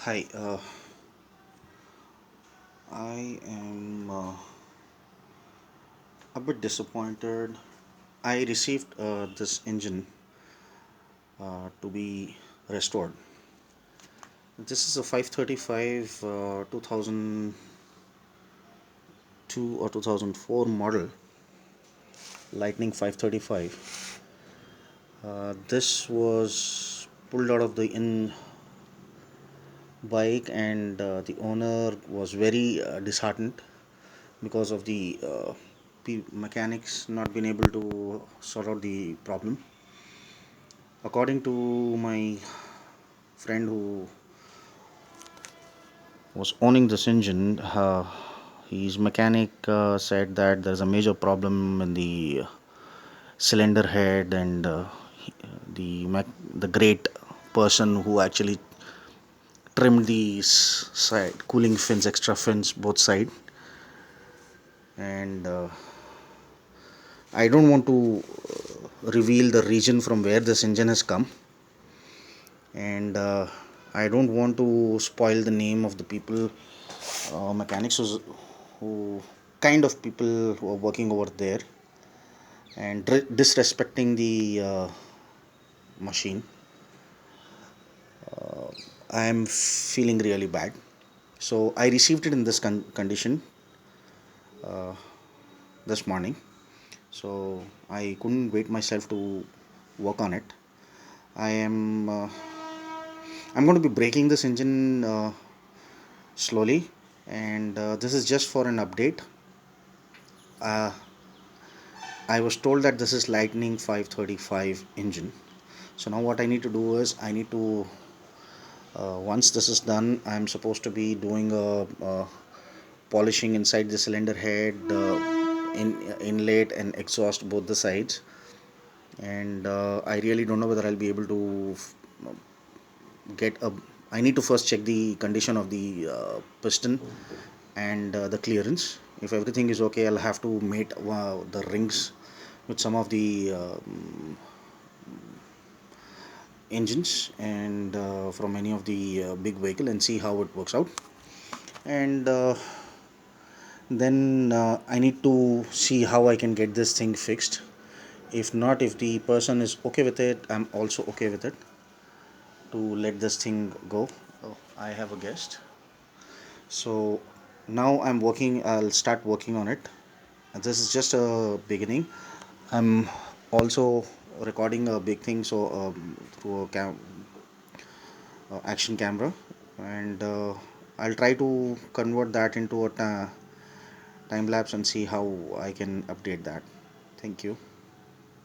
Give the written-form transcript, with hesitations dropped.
Hi, I am a bit disappointed. I received this engine to be restored. This is a 535 2002 or 2004 model, Lightning 535. This was pulled out of the in bike, and the owner was very disheartened because of the mechanics not being able to sort out the problem. According to my friend who was owning this engine, his mechanic said that there's a major problem in the cylinder head, and the great person who actually trimmed these side cooling fins, extra fins both side, and I don't want to reveal the region from where this engine has come, and I don't want to spoil the name of the people, mechanics who kind of people who are working over there, and disrespecting the machine. I am feeling really bad. So I received it in this condition this morning. So I couldn't wait myself to work on it. I am I'm going to be breaking this engine slowly, and this is just for an update. uh, I was told that this is Lightning 535 engine. So now what I need to do is I need to once this is done, I'm supposed to be doing a polishing inside the cylinder head, inlet and exhaust both the sides, and I really don't know whether I'll be able to get a. I need to first check the condition of the piston and the clearance. If everything is okay, I'll have to mate the rings with some of the engines and from any of the big vehicle, and see how it works out. And then I need to see how I can get this thing fixed. If not, if the person is okay with it, I'm also okay with it to let this thing go. Oh, I have a guest. So now I'll start working on it. And this is just a beginning. I'm also recording a big thing, so through a action camera, and I'll try to convert that into a time lapse and see how I can update that. Thank you.